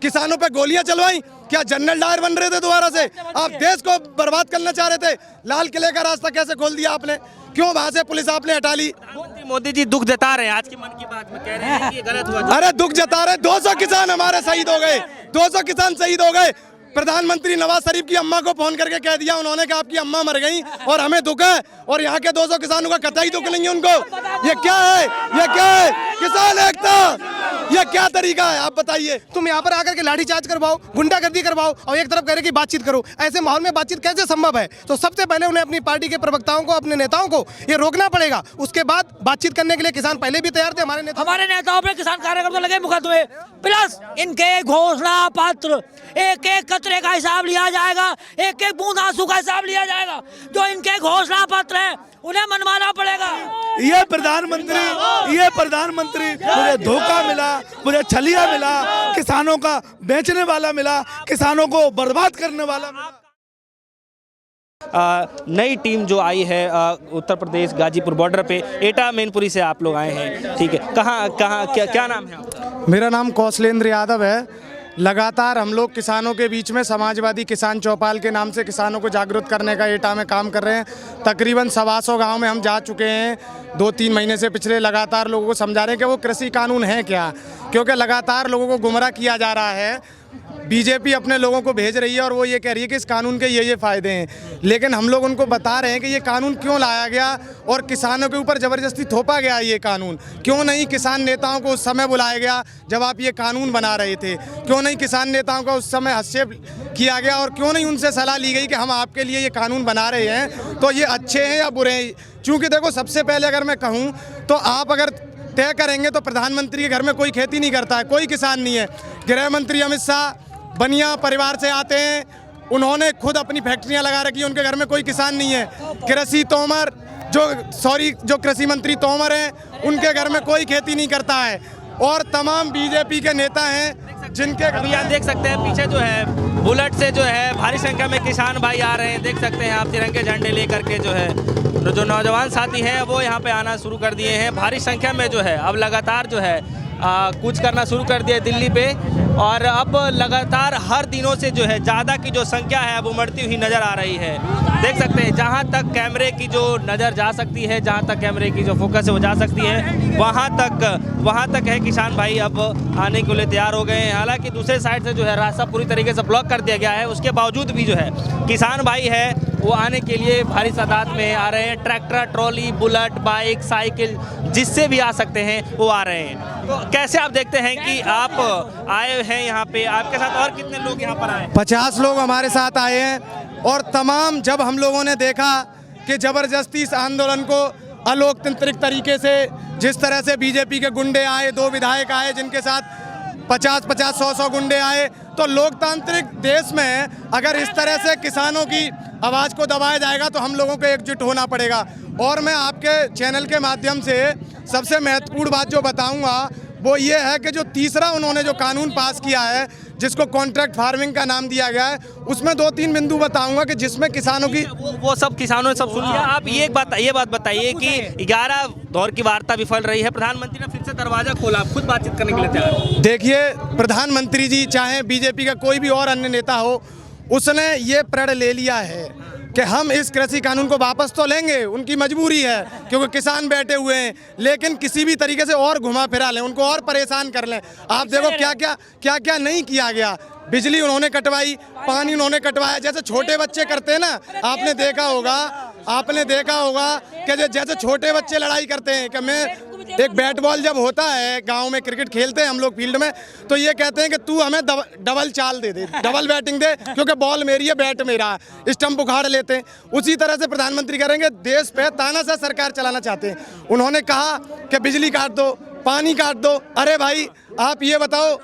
किसानों पे गोलियां चलवाई? क्या जनरल डायर बन रहे थे दोबारा से? आप देश को बर्बाद करना चाह रहे थे। लाल किले का रास्ता कैसे खोल दिया आपने? क्यों वहां से पुलिस आपने हटा ली? मोदी जी दुख जता रहे हैं आज की मन की बात में, कह रहे हैं कि ये गलत हुआ। अरे दुख जता रहे, 200 किसान हमारे शहीद हो गए, 200 किसान शहीद हो गए। प्रधानमंत्री नवाज शरीफ की अम्मा को फोन करके कह दिया उन्होंने कि आपकी अम्मा मर गई और हमें दुख है, और यहाँ के 200 किसानों का कतई दुख नहीं है उनको। ये क्या है? ये क्या है? किसान एकता, ये क्या तरीका है? आप बताइए। तुम यहाँ पर आकर के लाठीचार्ज करवाओ, गुंडागर्दी करवाओ और एक तरफ कह रहे कि बातचीत करो। ऐसे माहौल में बातचीत कैसे संभव है? तो सबसे पहले उन्हें अपनी पार्टी के प्रवक्ताओं को, अपने नेताओं को ये रोकना पड़ेगा। उसके बाद बातचीत करने के लिए किसान पहले भी तैयार थे। हमारे नेताओं पे किसान कार्यकर्ता लगे मुकदमे, प्लस इनके घोषणा पत्र, एक एक कतरे का हिसाब लिया जाएगा, एक एक बूंद आंसू का हिसाब लिया जाएगा। जो इनके घोषणा पत्र है उन्हें मनवाना पड़ेगा। ये प्रधानमंत्री मुझे धोखा मिला, मुझे छलिया मिला, किसानों का बेचने वाला मिला, किसानों को बर्बाद करने वाला मिला। नई टीम जो आई है उत्तर प्रदेश गाजीपुर बॉर्डर पे, एटा मैनपुरी से आप लोग आए हैं, ठीक है। कहाँ क्या नाम है आपका? मेरा नाम कौशलेंद्र यादव है। लगातार हम लोग किसानों के बीच में समाजवादी किसान चौपाल के नाम से किसानों को जागरूक करने का एटा में काम कर रहे हैं। तकरीबन 125 गाँव में हम जा चुके हैं। 2-3 महीने से पिछले लगातार लोगों को समझा रहे हैं कि वो कृषि कानून है क्या, क्योंकि लगातार लोगों को गुमराह किया जा रहा है। बीजेपी अपने लोगों को भेज रही है और वो ये कह रही है कि इस कानून के ये फ़ायदे हैं, लेकिन हम लोग उनको बता रहे हैं कि ये कानून क्यों लाया गया और किसानों के ऊपर ज़बरदस्ती थोपा गया ये कानून। क्यों नहीं किसान नेताओं को उस समय बुलाया गया जब आप ये कानून बना रहे थे? क्यों नहीं किसान नेताओं का उस समय हस्तक्षेप किया गया और क्यों नहीं उनसे सलाह ली गई कि हम आपके लिए ये कानून बना रहे हैं तो ये अच्छे हैं या बुरे हैं? चूँकि देखो, सबसे पहले अगर मैं कहूँ तो आप अगर तय करेंगे तो प्रधानमंत्री के घर में कोई खेती नहीं करता है, कोई किसान नहीं है। गृह मंत्री अमित शाह बनिया परिवार से आते हैं, उन्होंने खुद अपनी फैक्ट्रियां लगा रखी है, उनके घर में कोई किसान नहीं है। जो कृषि मंत्री तोमर हैं, उनके घर में कोई खेती नहीं करता है। और तमाम बीजेपी के नेता हैं जिनके अभी आप देख सकते हैं पीछे जो है बुलेट से जो है भारी संख्या में किसान भाई आ रहे हैं। देख सकते हैं आप तिरंगे झंडे लेकर के जो है जो नौजवान साथी हैं वो यहाँ पे आना शुरू कर दिए हैं। भारी संख्या में जो है अब लगातार जो है कूच करना शुरू कर दिया दिल्ली पे, और अब लगातार हर दिनों से जो है ज़्यादा की जो संख्या है वो बढ़ती हुई नज़र आ रही है। देख सकते हैं जहाँ तक कैमरे की जो नज़र जा सकती है, जहाँ तक कैमरे की जो फोकस है वो जा सकती है, वहाँ तक है किसान भाई अब आने के लिए तैयार हो गए हैं। हालांकि दूसरे साइड से जो है रास्ता पूरी तरीके से ब्लॉक कर दिया गया है, उसके बावजूद भी जो है किसान भाई है वो आने के लिए भारी तादाद में आ रहे हैं। Tractor, trolley, bullet, bike, cycle, जिससे भी आ सकते हैं वो आ रहे हैं। तो कैसे आप देखते हैं कि आप आए हैं यहाँ पे, आपके साथ और कितने लोग यहाँ पर आए? 50 लोग हमारे साथ आए हैं। और तमाम जब हम लोगों ने देखा कि ज़बरदस्ती इस आंदोलन को अलोकतांत्रिक तरीके से, जिस तरह से बीजेपी के गुंडे आए, 2 विधायक आए जिनके साथ 50-50, 100-100 गुंडे आए, तो लोकतांत्रिक देश में अगर इस तरह से किसानों की आवाज़ को दबाया जाएगा तो हम लोगों को एकजुट होना पड़ेगा। और मैं आपके चैनल के माध्यम से सबसे महत्वपूर्ण बात जो बताऊंगा वो ये है कि जो तीसरा उन्होंने जो कानून पास किया है, जिसको कॉन्ट्रैक्ट फार्मिंग का नाम दिया गया है, उसमें 2-3 बिंदु बताऊंगा कि जिसमें किसानों की वो सब किसानों ने सब सुन लिया। आप ये बात बताइए कि 11 दौर की वार्ता विफल रही है, प्रधानमंत्री ने फिर से दरवाजा खोला, खुद बातचीत करने के लिए तैयार। देखिए, प्रधानमंत्री जी चाहे बीजेपी का कोई भी और अन्य नेता हो, उसने ये प्रण ले लिया है कि हम इस कृषि कानून को वापस तो लेंगे, उनकी मजबूरी है क्योंकि किसान बैठे हुए हैं, लेकिन किसी भी तरीके से और घुमा फिरा लें, उनको और परेशान कर लें। आप देखो क्या क्या नहीं किया गया। बिजली उन्होंने कटवाई, पानी उन्होंने कटवाया, जैसे छोटे बच्चे करते हैं ना। आपने देखा होगा कि जैसे छोटे बच्चे लड़ाई करते हैं कि मैं एक बैट बॉल जब होता है गांव में, क्रिकेट खेलते हैं हम लोग फील्ड में, तो ये कहते हैं कि तू हमें डबल चाल दे, डबल बैटिंग दे, क्योंकि बॉल मेरी है, बैट मेरा है, स्टंप उखाड़ लेते हैं। उसी तरह से प्रधानमंत्री करेंगे, देश पे तानाशाह सरकार चलाना चाहते हैं। उन्होंने कहा कि बिजली काट दो, पानी काट दो। अरे भाई, आप ये बताओ,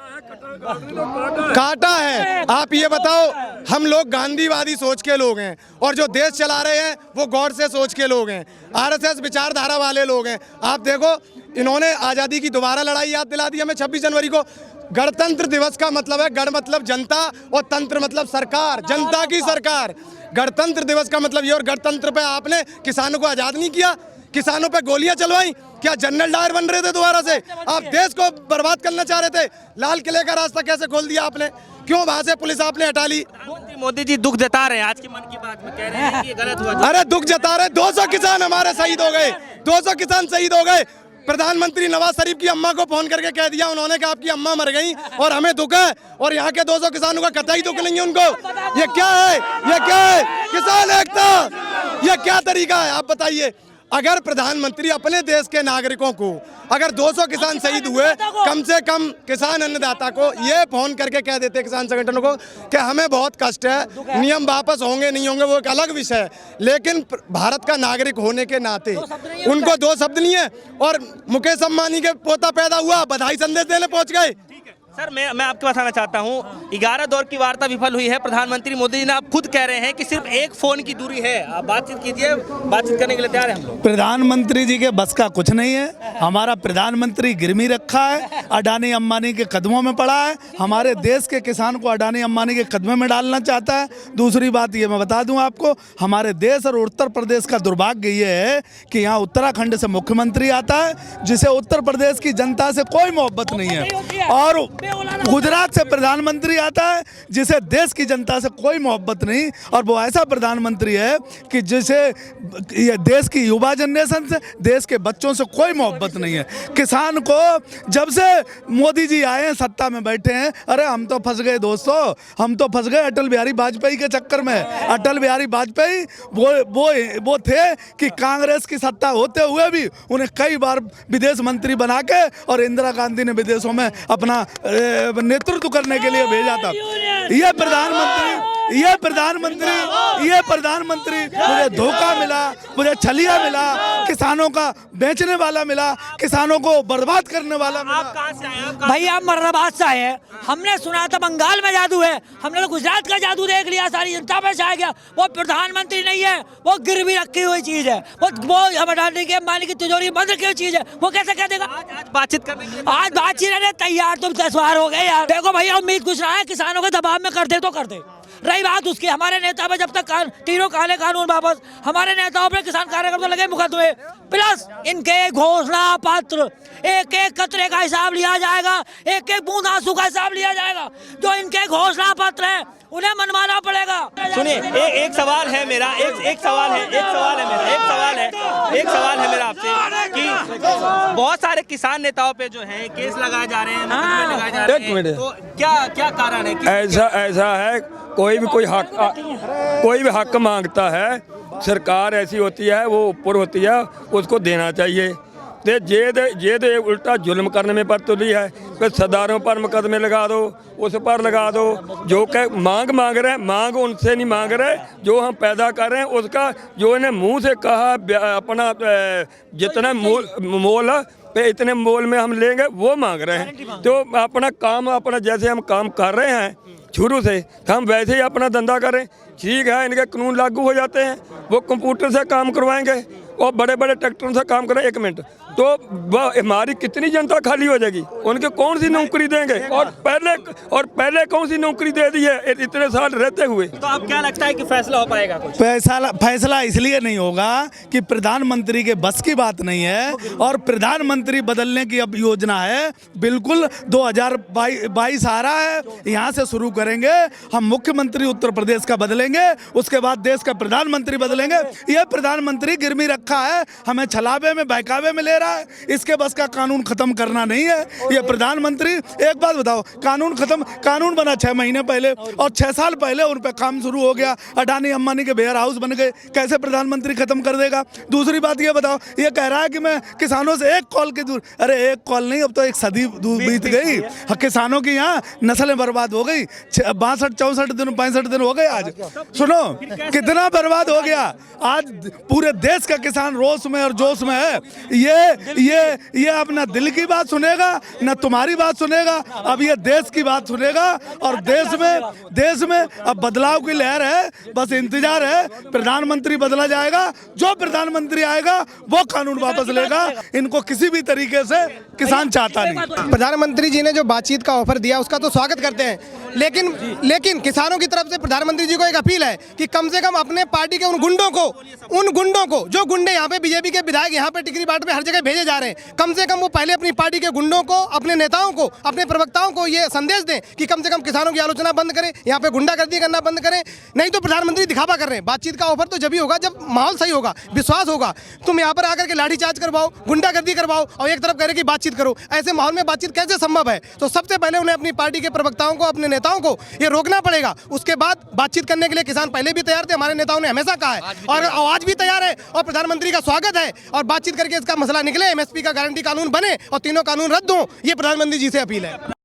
काटा है, आप ये बताओ, हम लोग गांधीवादी सोच के लोग हैं और जो देश चला रहे हैं वो गौर से सोच के लोग हैं, आरएसएस विचारधारा वाले लोग हैं। आप देखो, इन्होंने आज़ादी की दोबारा लड़ाई याद दिला दी हमें 26 जनवरी को। गणतंत्र दिवस का मतलब है, गण मतलब जनता और तंत्र मतलब सरकार, जनता की सरकार। गणतंत्र दिवस का मतलब ये, और गणतंत्र पे आपने किसानों को आज़ाद नहीं किया, किसानों पे गोलियां चलवाई। क्या जनरल डायर बन रहे थे दोबारा से? आप देश को बर्बाद करना चाह रहे थे। लाल किले का रास्ता कैसे खोल दिया आपने? क्यों वहां से पुलिस आपने हटा ली? मोदी जी दुख जता रहे हैं आज की मन की बात में, कह रहे हैं कि ये गलत हुआ। अरे दुख जता रहे, 200 किसान हमारे शहीद हो गए, 200 किसान शहीद हो गए। प्रधानमंत्री नवाज शरीफ की अम्मा को फोन करके कह दिया उन्होंने कि आपकी अम्मा मर गई और हमें दुख है, और यहाँ के 200 किसानों का कतई दुख नहीं है उनको। ये क्या है? ये क्या है? किसान एकता, ये क्या तरीका है? आप बताइए। अगर प्रधानमंत्री अपने देश के नागरिकों को, अगर 200 किसान शहीद हुए, कम से कम किसान अन्नदाता को ये फोन करके कह देते किसान संगठनों को कि हमें बहुत कष्ट है, नियम वापस होंगे नहीं होंगे वो एक अलग विषय है, लेकिन भारत का नागरिक होने के नाते उनको 2 शब्द नहीं है। और मुकेश अंबानी के पोता पैदा हुआ, बधाई संदेश देने पहुंच गए। सर मैं आपके पास आना चाहता हूँ। 11 दौर की वार्ता विफल हुई है। प्रधानमंत्री मोदी जी ने आप खुद कह रहे हैं कि सिर्फ एक फोन की दूरी है, आप बातचीत कीजिए, बातचीत करने के लिए तैयार हैं हम लोग। प्रधानमंत्री जी के बस का कुछ नहीं है। हमारा प्रधानमंत्री गिरवी रखा है, अडानी अंबानी के कदमों में पड़ा है, हमारे देश के किसान को अडानी अंबानी के कदमों में डालना चाहता है। दूसरी बात ये मैं बता दूं आपको, हमारे देश और उत्तर प्रदेश का दुर्भाग्य ये है कि यहाँ उत्तराखंड से मुख्यमंत्री आता है जिसे उत्तर प्रदेश की जनता से कोई मोहब्बत नहीं है, और गुजरात से प्रधानमंत्री आता है जिसे देश की जनता से कोई मोहब्बत नहीं, और वो ऐसा प्रधानमंत्री है कि जिसे ये देश की युवा जनरेशन से, देश के बच्चों से कोई मोहब्बत नहीं है। किसान को जब से मोदी जी आए हैं, सत्ता में बैठे हैं, अरे हम तो फंस गए दोस्तों, हम तो फंस गए अटल बिहारी वाजपेयी के चक्कर में। अटल बिहारी वाजपेयी वो थे कि कांग्रेस की सत्ता होते हुए भी उन्हें कई बार विदेश मंत्री बना के, और इंदिरा गांधी ने विदेशों में अपना नेतृत्व करने के लिए भेजा था। ये प्रधानमंत्री मुझे धोखा मिला, मुझे छलिया मिला, किसानों का बेचने वाला मिला, किसानों को बर्बाद करने वाला मिला। आप कहाँ से आए? भाई हम मर्राबाद से आए हैं। हमने सुना था बंगाल में जादू है, हमने तो गुजरात का जादू देख लिया, सारी जनता पे छा गया। वो प्रधानमंत्री नहीं है, वो गिरवी रखी हुई चीज है, वो अडानी के अंबानी की तिजोरी बंद रखी हुई चीज है। वो कैसे कह देगा? आज बातचीत करने के लिए आज बातचीत रहने तैयार, तुम 10 बार हो गए यार। देखो भैया, उम्मीद कुछ रहा है, किसानों के दबाव में कर दे तो कर दे। रही बात उसकी, हमारे नेता पे जब तक तीनों काले कानून वापस, हमारे नेताओं पर किसान कार्यकर्ता लगे मुकदमे, प्लस इनके घोषणा पत्र, एक एक कतरे का हिसाब लिया जाएगा, एक एक बूंद आंसू का हिसाब लिया जाएगा। जो इनके घोषणा पत्र है उन्हें मनवाना पड़ेगा। सुनिए, एक सवाल है मेरा, एक सवाल है मेरा आपसे कि बहुत सारे किसान नेताओं पे जो है केस लगाए जा रहे हैं, मुकदमे लगाए जा रहे हैं, तो क्या कारण है? ऐसा है, कोई भी हक मांगता है, सरकार ऐसी होती है, वो ऊपर होती है, उसको देना चाहिए। जे उल्टा जुल्म करने में पर तुली है, फिर सरदारों पर मुकदमे लगा दो, उस पर लगा दो। जो मांग रहे हैं, मांग उनसे नहीं मांग रहे, जो हम पैदा कर रहे हैं उसका, जो इन्हें मुंह से कहा अपना जितना मोल पे इतने मोल में हम लेंगे, वो मांग रहे हैं। तो अपना काम, अपना जैसे हम काम कर रहे हैं शुरू से, हम वैसे ही अपना धंधा करें। ठीक है, इनके कानून लागू हो जाते हैं, वो कंप्यूटर से काम करवाएंगे और बड़े बड़े ट्रैक्टरों से काम करें। 1 मिनट, तो हमारी कितनी जनता खाली हो जाएगी? उनके कौन सी नौकरी देंगे? और पहले कौन सी नौकरी दे दी है इतने साल रहते हुए? तो आप क्या लगता है कि फैसला हो पाएगा कुछ? फैसला इसलिए नहीं होगा कि प्रधानमंत्री के बस की बात नहीं है, और प्रधानमंत्री बदलने की अब योजना है। बिल्कुल 2022 आ रहा है, यहाँ से शुरू करेंगे हम। मुख्यमंत्री उत्तर प्रदेश का बदलेंगे, उसके बाद देश का प्रधानमंत्री बदलेंगे। ये प्रधानमंत्री गिरवी रखा है, हमें छलावे में बहकावे में ले रहा है, इसके बस का कानून खत्म करना नहीं है। ये प्रधानमंत्री, एक बात बताओ, कानून बना 6 महीने पहले, और 6 साल पहले उन पे काम शुरू हो गया, अडानी अंबानी के वेयर हाउस बन गए, कैसे प्रधानमंत्री खत्म कर देगा? दूसरी बात ये बताओ, ये कह रहा है कि मैं किसानों से एक कॉल की दूर, अरे एक कॉल नहीं, अब तो एक सदी बीत गई। किसानों की यहाँ नस्लें बर्बाद हो गई, 62-64 दिन 65 दिन हो गए। आज सुनो कितना बर्बाद हो गया। आज पूरे देश का किसान रोष में और जोश में है। ये अपना दिल की बात सुनेगा, न तुम्हारी बात सुनेगा, अब ये देश की बात सुनेगा। और देश में अब बदलाव की लहर है, बस इंतजार है। प्रधानमंत्री बदला जाएगा, जो प्रधानमंत्री आएगा वो कानून वापस लेगा। इनको किसी भी तरीके से किसान चाहता नहीं। प्रधानमंत्री जी ने जो बातचीत का ऑफर दिया उसका तो स्वागत करते हैं, लेकिन किसानों की तरफ से प्रधानमंत्री जी को एक अपील है कि कम से कम अपने पार्टी के उन गुंडों को जो गुंडे यहाँ पे बीजेपी के विधायक यहाँ पे टिकरी बाट पे हर जगह भेजे जा रहे हैं, कम से कम वो पहले अपनी पार्टी के गुंडों को, अपने नेताओं को, अपने प्रवक्ताओं को ये संदेश दें कि कम से कम किसानों की आलोचना बंद करें, यहाँ पे गुंडागर्दी करना बंद करें। नहीं तो प्रधानमंत्री दिखावा कर रहे हैं। बातचीत का ऑफर तो जब ही होगा जब माहौल सही होगा, विश्वास होगा। तुम यहाँ पर आकर के लाठीचार्ज करवाओ, गुंडागर्दी करवाओ और एक तरफ कह रहे कि बातचीत करो, ऐसे माहौल में बातचीत कैसे संभव है? तो सबसे पहले उन्हें अपनी पार्टी के प्रवक्ताओं को, अपने नेताओं को ये रोकना पड़ेगा। उसके बाद बातचीत करने के लिए किसान पहले भी तैयार थे, हमारे नेताओं ने हमेशा कहा है और आज भी तैयार है और प्रधानमंत्री का स्वागत है और बातचीत करके इसका मसला निकले, एमएसपी का गारंटी कानून बने और तीनों कानून रद्द हों, ये प्रधानमंत्री जी से अपील है।